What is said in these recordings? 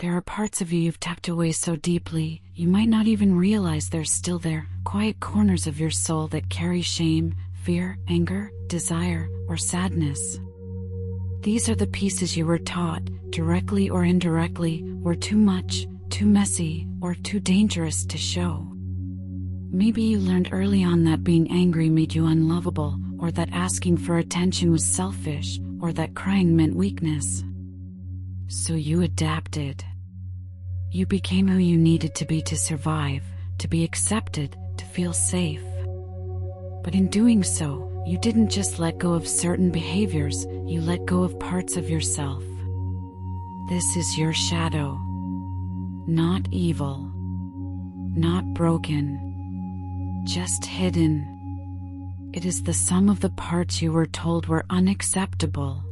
There are parts of you you've tucked away so deeply, you might not even realize they're still there, quiet corners of your soul that carry shame, fear, anger, desire, or sadness. These are the pieces you were taught, directly or indirectly, were too much, too messy, or too dangerous to show. Maybe you learned early on that being angry made you unlovable, or that asking for attention was selfish, or that crying meant weakness. So you adapted. You became who you needed to be to survive, to be accepted, to feel safe. But in doing so, you didn't just let go of certain behaviors, you let go of parts of yourself. This is your shadow. Not evil. Not broken. Just hidden. It is the sum of the parts you were told were unacceptable.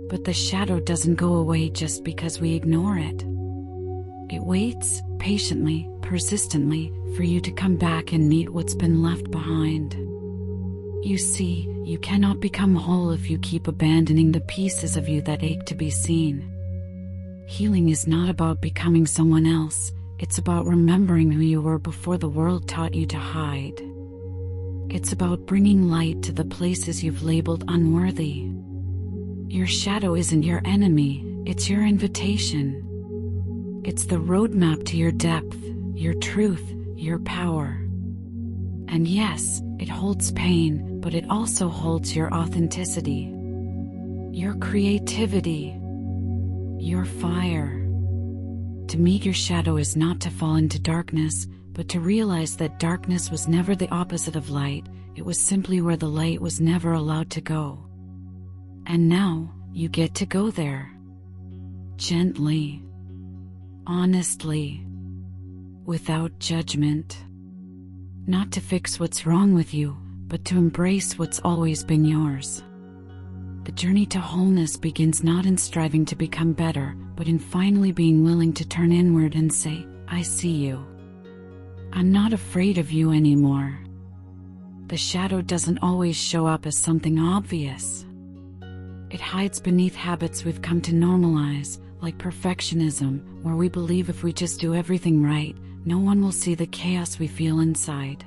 But the shadow doesn't go away just because we ignore it. It waits, patiently, persistently, for you to come back and meet what's been left behind. You see, you cannot become whole if you keep abandoning the pieces of you that ache to be seen. Healing is not about becoming someone else, it's about remembering who you were before the world taught you to hide. It's about bringing light to the places you've labeled unworthy. Your shadow isn't your enemy, it's your invitation. It's the roadmap to your depth, your truth, your power. And yes, it holds pain, but it also holds your authenticity, your creativity, your fire. To meet your shadow is not to fall into darkness, but to realize that darkness was never the opposite of light, it was simply where the light was never allowed to go. And now, you get to go there. Gently. Honestly. Without judgment. Not to fix what's wrong with you, but to embrace what's always been yours. The journey to wholeness begins not in striving to become better, but in finally being willing to turn inward and say, I see you. I'm not afraid of you anymore. The shadow doesn't always show up as something obvious. It hides beneath habits we've come to normalize, like perfectionism, where we believe if we just do everything right, no one will see the chaos we feel inside.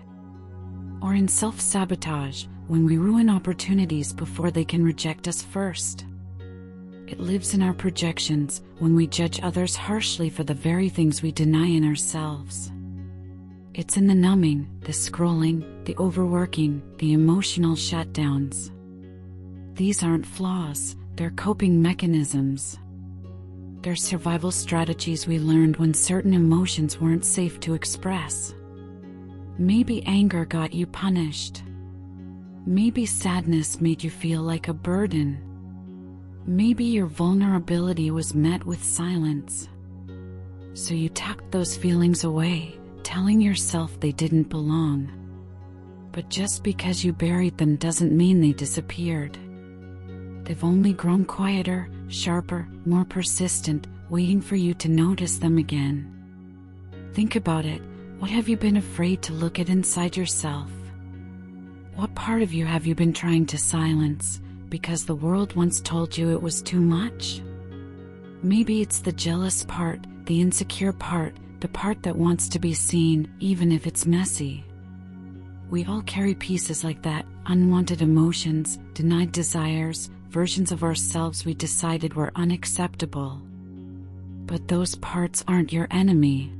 Or in self-sabotage, when we ruin opportunities before they can reject us first. It lives in our projections, when we judge others harshly for the very things we deny in ourselves. It's in the numbing, the scrolling, the overworking, the emotional shutdowns. These aren't flaws, they're coping mechanisms. They're survival strategies we learned when certain emotions weren't safe to express. Maybe anger got you punished. Maybe sadness made you feel like a burden. Maybe your vulnerability was met with silence. So you tucked those feelings away, telling yourself they didn't belong. But just because you buried them doesn't mean they disappeared. They've only grown quieter, sharper, more persistent, waiting for you to notice them again. Think about it. What have you been afraid to look at inside yourself? What part of you have you been trying to silence, because the world once told you it was too much? Maybe it's the jealous part, the insecure part, the part that wants to be seen, even if it's messy. We all carry pieces like that, unwanted emotions, denied desires, versions of ourselves we decided were unacceptable. But those parts aren't your enemy.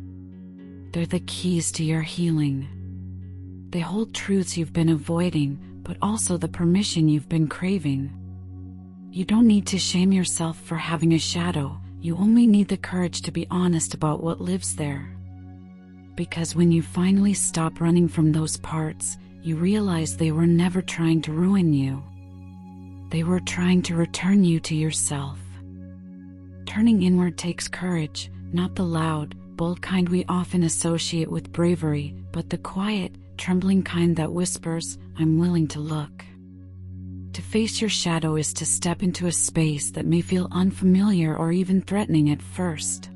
They're the keys to your healing. They hold truths you've been avoiding, but also the permission you've been craving. You don't need to shame yourself for having a shadow, you only need the courage to be honest about what lives there. Because when you finally stop running from those parts, you realize they were never trying to ruin you. They were trying to return you to yourself. Turning inward takes courage, not the loud, bold kind we often associate with bravery, but the quiet, trembling kind that whispers, I'm willing to look. To face your shadow is to step into a space that may feel unfamiliar or even threatening at first.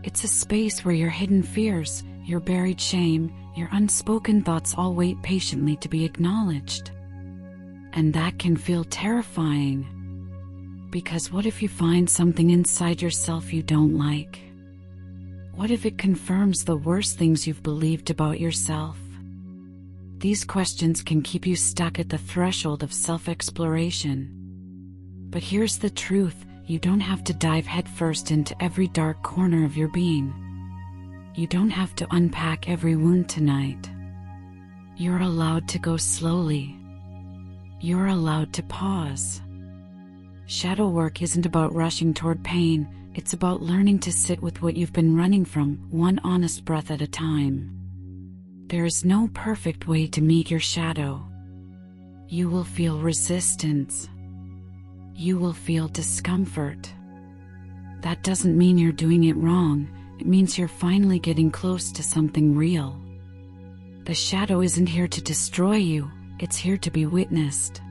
It's a space where your hidden fears, your buried shame, your unspoken thoughts all wait patiently to be acknowledged. And that can feel terrifying. Because what if you find something inside yourself you don't like? What if it confirms the worst things you've believed about yourself? These questions can keep you stuck at the threshold of self-exploration. But here's the truth, you don't have to dive headfirst into every dark corner of your being. You don't have to unpack every wound tonight. You're allowed to go slowly. You're allowed to pause. Shadow work isn't about rushing toward pain, it's about learning to sit with what you've been running from, one honest breath at a time. There is no perfect way to meet your shadow. You will feel resistance. You will feel discomfort. That doesn't mean you're doing it wrong, it means you're finally getting close to something real. The shadow isn't here to destroy you, it's here to be witnessed.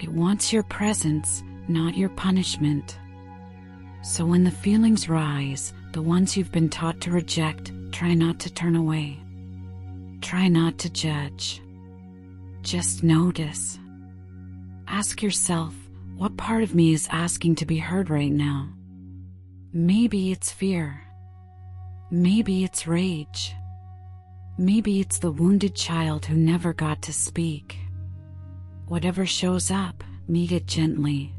It wants your presence, not your punishment. So when the feelings rise, the ones you've been taught to reject, try not to turn away. Try not to judge. Just notice. Ask yourself, what part of me is asking to be heard right now? Maybe it's fear. Maybe it's rage. Maybe it's the wounded child who never got to speak. Whatever shows up, meet it gently.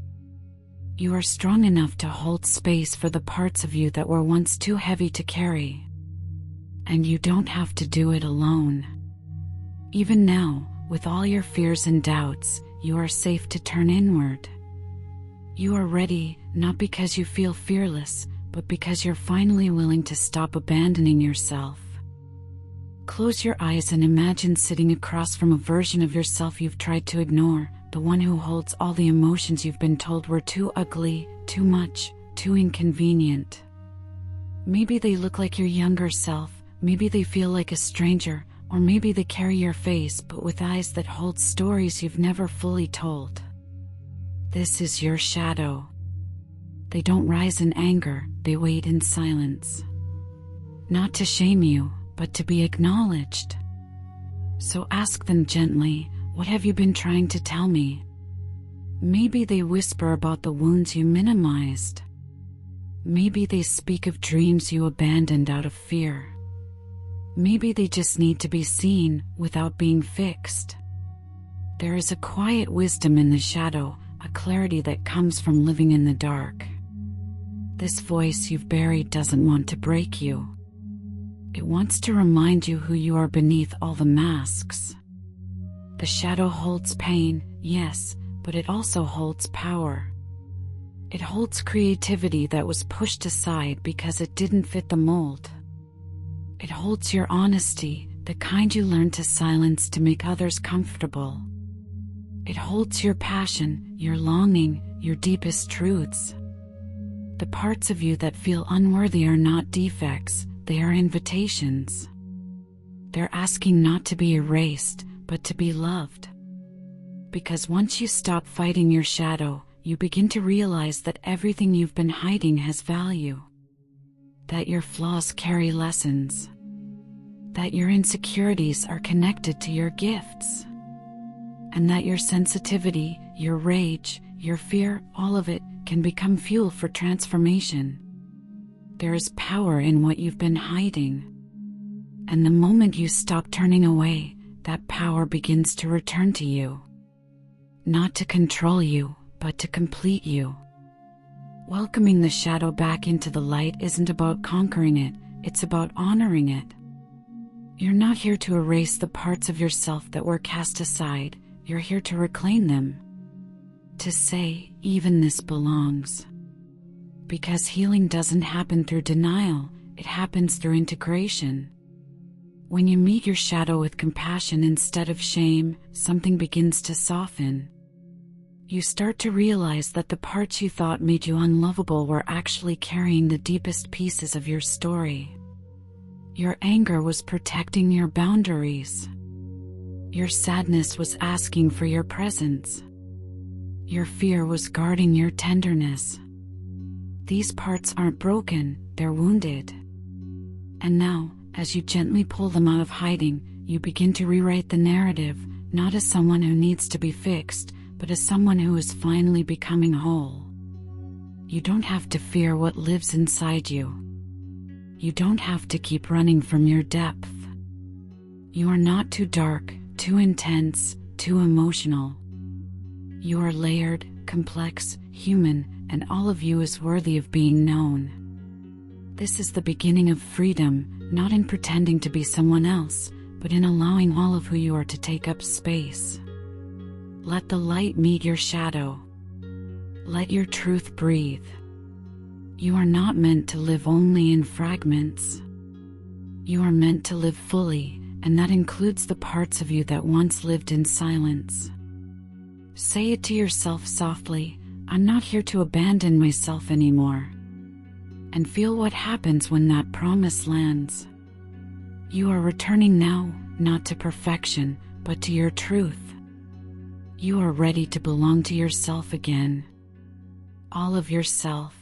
You are strong enough to hold space for the parts of you that were once too heavy to carry. And you don't have to do it alone. Even now, with all your fears and doubts, you are safe to turn inward. You are ready, not because you feel fearless, but because you're finally willing to stop abandoning yourself. Close your eyes and imagine sitting across from a version of yourself you've tried to ignore, the one who holds all the emotions you've been told were too ugly, too much, too inconvenient. Maybe they look like your younger self, maybe they feel like a stranger, or maybe they carry your face but with eyes that hold stories you've never fully told. This is your shadow. They don't rise in anger, they wait in silence. Not to shame you, but to be acknowledged. So ask them gently, what have you been trying to tell me? Maybe they whisper about the wounds you minimized. Maybe they speak of dreams you abandoned out of fear. Maybe they just need to be seen without being fixed. There is a quiet wisdom in the shadow, a clarity that comes from living in the dark. This voice you've buried doesn't want to break you. It wants to remind you who you are beneath all the masks. The shadow holds pain, yes, but it also holds power. It holds creativity that was pushed aside because it didn't fit the mold. It holds your honesty, the kind you learned to silence to make others comfortable. It holds your passion, your longing, your deepest truths. The parts of you that feel unworthy are not defects, they are invitations. They're asking not to be erased, but to be loved. Because once you stop fighting your shadow, you begin to realize that everything you've been hiding has value. That your flaws carry lessons. That your insecurities are connected to your gifts. And that your sensitivity, your rage, your fear, all of it can become fuel for transformation. There is power in what you've been hiding. And the moment you stop turning away, that power begins to return to you. Not to control you, but to complete you. Welcoming the shadow back into the light isn't about conquering it, it's about honoring it. You're not here to erase the parts of yourself that were cast aside, you're here to reclaim them. To say, even this belongs. Because healing doesn't happen through denial, it happens through integration. When you meet your shadow with compassion instead of shame, something begins to soften. You start to realize that the parts you thought made you unlovable were actually carrying the deepest pieces of your story. Your anger was protecting your boundaries. Your sadness was asking for your presence. Your fear was guarding your tenderness. These parts aren't broken, they're wounded. And now, as you gently pull them out of hiding, you begin to rewrite the narrative, not as someone who needs to be fixed, but as someone who is finally becoming whole. You don't have to fear what lives inside you. You don't have to keep running from your depth. You are not too dark, too intense, too emotional. You are layered, complex, human, and all of you is worthy of being known. This is the beginning of freedom, not in pretending to be someone else, but in allowing all of who you are to take up space. Let the light meet your shadow. Let your truth breathe. You are not meant to live only in fragments. You are meant to live fully, and that includes the parts of you that once lived in silence. Say it to yourself softly, I'm not here to abandon myself anymore. And feel what happens when that promise lands. You are returning now, not to perfection, but to your truth. You are ready to belong to yourself again. All of yourself.